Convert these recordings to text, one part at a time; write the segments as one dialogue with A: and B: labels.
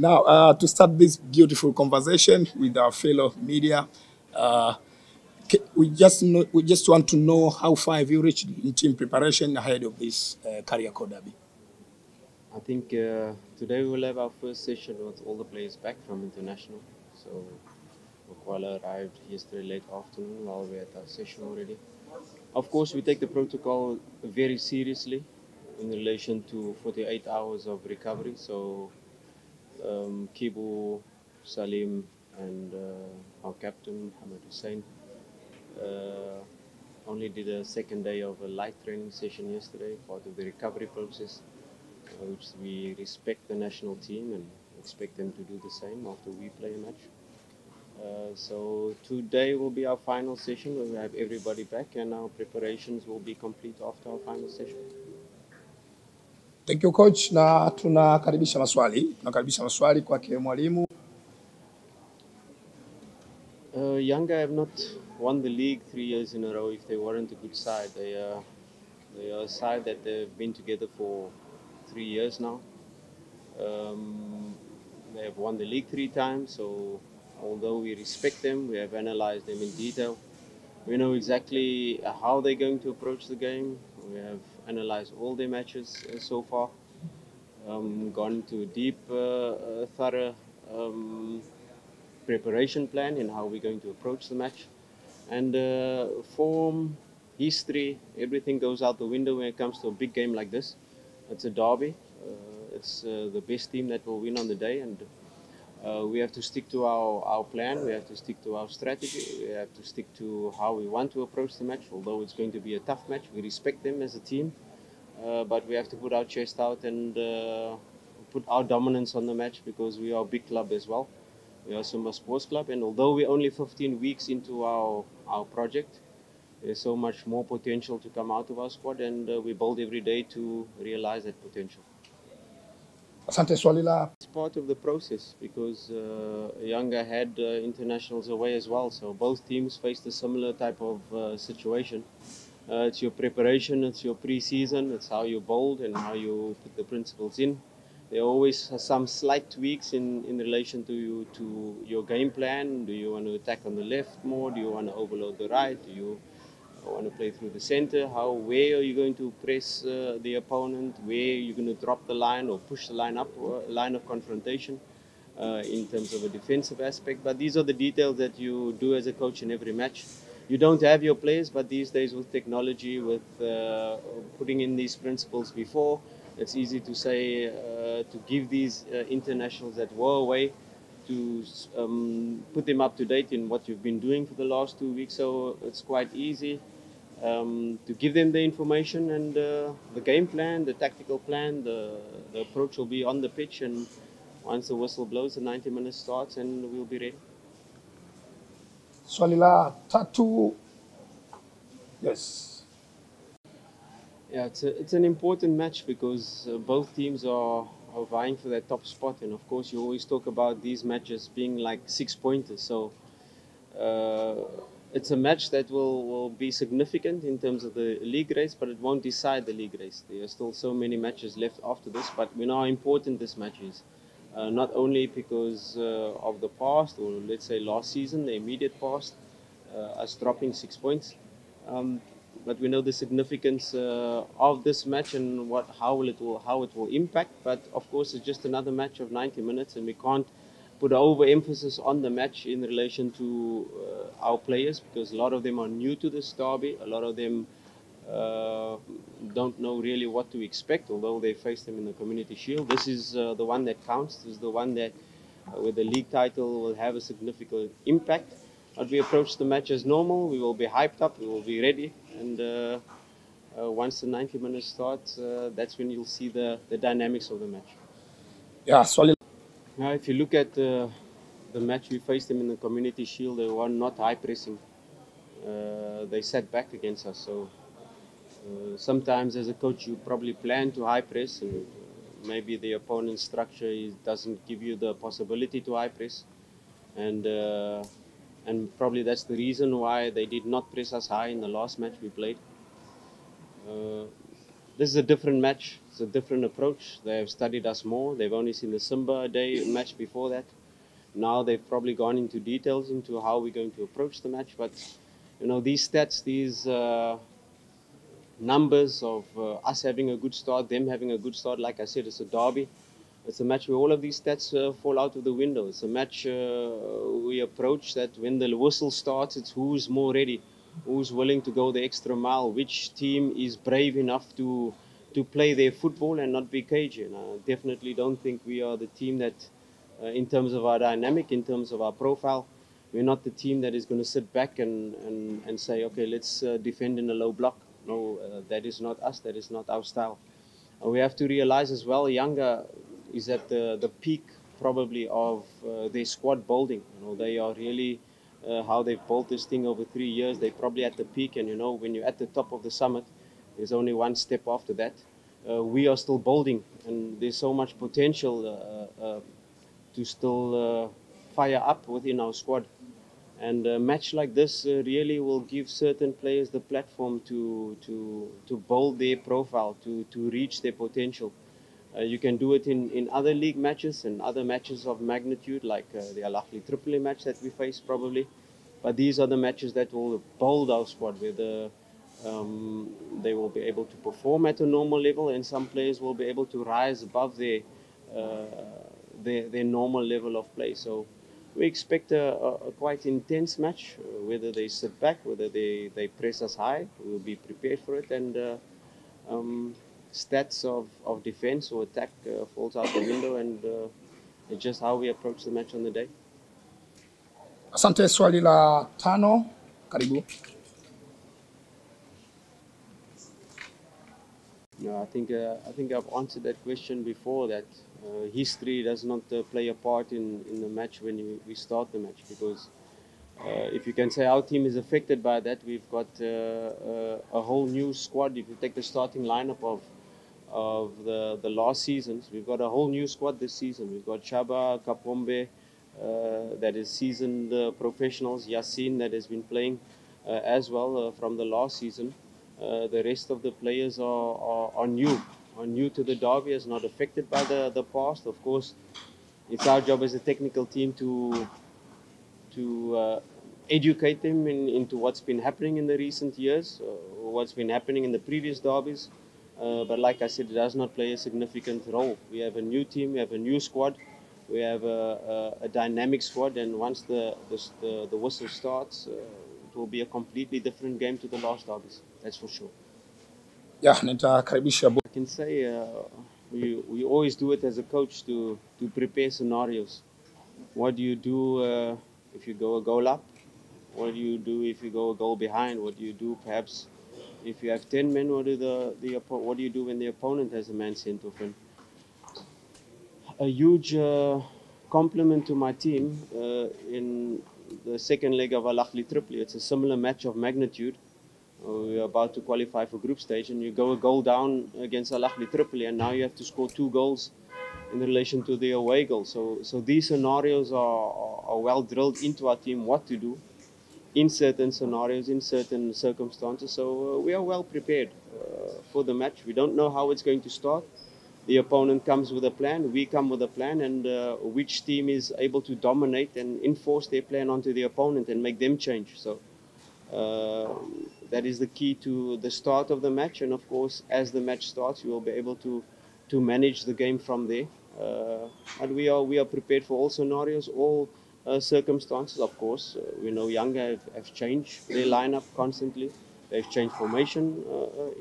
A: Now, to start this beautiful conversation with our fellow media, uh, we just want to know how far have you reached in team preparation ahead of this career code derby.
B: I think today we will have our first session with all the players back from international. So Kuwa arrived yesterday late afternoon while we had our session already. Of course, we take the protocol very seriously in relation to 48 hours of recovery. So Kibu, Salim, and our captain Mohamed Hussein uh, only did a second day of a light training session yesterday, part of the recovery process, which we respect the national team and expect them to do the same after we play a match. So today will be our final session where we have everybody back, and our preparations will be complete after our final session.
A: Thank you coach, na tunakaribisha maswali kwake mwalimu.
B: Yanga have not won the league 3 years in a row. If they weren't a good side, they are a side that they've been together for 3 years now. They have won the league 3 times, so although we respect them, we have analyzed them in detail. We know exactly how they're going to approach the game. We have analyzed all their matches so far, gone into a deep, thorough preparation plan in how we're going to approach the match. And form, history, everything goes out the window when it comes to a big game like this. It's a derby. It's the best team that will win on the day, and we have to stick to our plan. We have to stick to our strategy. We have to stick to how we want to approach the match. Although it's going to be a tough match, we respect them as a team, but we have to put our chest out and put our dominance on the match because we are a big club as well. We are Simba Sports Club, and although we're only 15 weeks into our project, there's so much more potential to come out of our squad, and we build every day to realize that potential.
A: Asante, swali la.
B: It's part of the process because Yanga had internationals away as well, so both teams faced a similar type of situation. It's your preparation, it's your pre-season, it's how you build and how you put the principles in. There are always some slight tweaks in relation to your game plan. Do you want to attack on the left more? Do you want to overload the right? Do you want to play through the center? Where are you going to press the opponent? Where are you going to drop the line or push the line up, line of confrontation in terms of a defensive aspect? But these are the details that you do as a coach in every match. You don't have your players, but these days with technology, with putting in these principles before, it's easy to say, to give these internationals that were away, to put them up to date in what you've been doing for the last 2 weeks. So it's quite easy to give them the information and the game plan, the tactical plan, the approach will be on the pitch, and once the whistle blows, the 90 minutes starts and we'll be ready.
A: Swali la tatu. Yes.
B: Yeah, it's an important match because both teams are vying for that top spot, and of course you always talk about these matches being like 6-pointers. So it's a match that will be significant in terms of the league race, but it won't decide the league race. There are still so many matches left after this, but we know how important this match is. Not only because of the past, or let's say last season, the immediate past, us dropping 6 points. But we know the significance of this match and how it will impact. But of course, it's just another match of 90 minutes, and we can't put overemphasis on the match in relation to our players because a lot of them are new to this derby. A lot of them don't know really what to expect, although they faced them in the Community Shield. This is the one that counts. This is the one that, with the league title, will have a significant impact. But we approach the match as normal. We will be hyped up. We will be ready. And once the 90 minutes starts, that's when you'll see the dynamics of the match.
A: Yeah, swali.
B: Now, if you look at the match we faced them in the Community Shield, they were not high pressing. They sat back against us. So sometimes as a coach you probably plan to high press, and maybe the opponent's structure doesn't give you the possibility to high press, and probably that's the reason why they did not press us high in the last match we played. this is a different match. It's a different approach. They have studied us more. They've only seen the Simba day match before that. Now they've probably gone into details into how we're going to approach the match. But you know, these stats, these numbers of us having a good start, them having a good start. Like I said, it's a derby. It's a match where all of these stats fall out of the window. It's a match we approach that when the whistle starts, it's who's more ready, who's willing to go the extra mile, which team is brave enough to play their football and not be cagey. And I definitely don't think we are the team that, in terms of our dynamic, in terms of our profile, we're not the team that is going to sit back and say, okay, let's defend in a low block. No, that is not us. That is not our style. We have to realize as well, Yanga is at the peak probably of their squad building. You know, they are really how they've built this thing over 3 years. They're probably at the peak, and you know, when you're at the top of the summit, there's only one step after that. We are still building, and there's so much potential to still fire up within our squad. And a match like this really will give certain players the platform to build their profile, to reach their potential. You can do it in other league matches and other matches of magnitude, like the Al Ahly Tripoli match that we face probably. But these are the matches that will build our squad, where they will be able to perform at a normal level, and some players will be able to rise above their normal level of play. So we expect a quite intense match. Whether they sit back, whether they press us high, we will be prepared for it. And stats of defense or attack falls out the window, and it's just how we approach the match on the day.
A: Asante. Swali la tano, karibu.
B: No, I think I've answered that question before, that history does not play a part in the match when we start the match, because if you can say our team is affected by that, we've got a whole new squad. If you take the starting lineup of the last seasons, we've got a whole new squad this season. We've got Chaba, Kapombe, that is seasoned professionals, Yasin that has been playing as well from the last season. The rest of the players are new to the derby, is not affected by the past. Of course, it's our job as a technical team to educate them into what's been happening in the recent years, what's been happening in the previous derbies. But like I said, it does not play a significant role. We have a new team, we have a new squad, we have a dynamic squad, and once the whistle starts, it will be a completely different game to the last derbies. That's for sure.
A: Yeah, nitakaribisha.
B: I can say we always do it as a coach to prepare scenarios. What do you do if you go a goal up? What do you do if you go a goal behind? What do you do perhaps if you have 10 men? What do you do when the opponent has a man sent off? And a huge compliment to my team in the second leg of Al Ahly Tripoli. It's a similar match of magnitude. We're about to qualify for group stage, and you go a goal down against Al Ahly Tripoli, and now you have to score 2 goals in relation to the away goal. So these scenarios are well drilled into our team, what to do in certain scenarios, in certain circumstances. So we are well prepared for the match. We don't know how it's going to start. The opponent comes with a plan, we come with a plan, and which team is able to dominate and enforce their plan onto the opponent and make them change. So that is the key to the start of the match, and of course, as the match starts, you will be able to manage the game from there. And we are prepared for all scenarios, all circumstances. Of course, we know Yanga have changed their lineup constantly. They've changed formation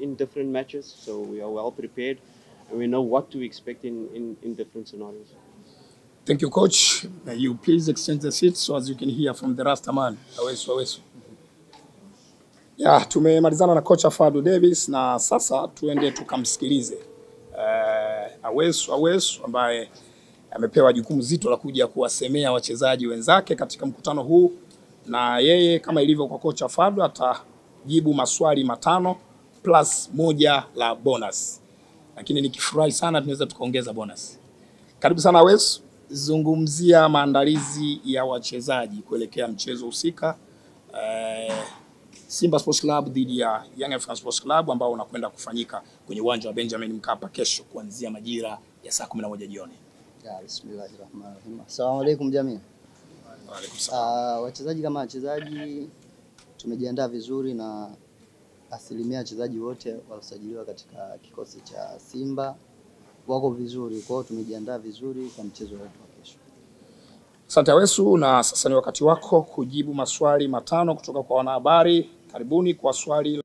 B: in different matches, so we are well prepared, and we know what to expect in different scenarios.
A: Thank you, Coach. May you please extend the seat so as you can hear from the Rastaman. Awesu. Yeah, tumemalizana na kocha Fadu Davis, na sasa tuende tukamsikilize Awesu ambaye amepewa jukumu zito la kuja kuwasemea wachezaji wenzake katika mkutano huu, na yeye kama ilivyo kwa kocha Fadu atajibu maswali 5 plus 1 la bonus. Lakini nikifurahi sana tunaweza tukaongeza bonus. Karibu sana Awesu, zungumzia maandalizi ya wachezaji kuelekea mchezo husika. Simba Sports Club dhidi ya Yanga Sports Club ambao unakwenda kufanyika kwenye uwanja wa Benjamin Mkapa kesho kuanzia majira ya saa 11 jioni.
C: Bismillahirrahmanirrahim. Assalamu alaikum jamii.
A: Wa alaikum salaam.
C: Wachezaji kama wachezaji tumejiandaa vizuri na asilimia wachezaji wote waliosajiliwa katika kikosi cha Simba wako vizuri, kwa hiyo tumejiandaa vizuri kwa mchezo wetu wa kesho.
A: Asante Wesu, na sasa ni wakati wako kujibu maswali matano kutoka kwa wanahabari. Karibuni kwa swali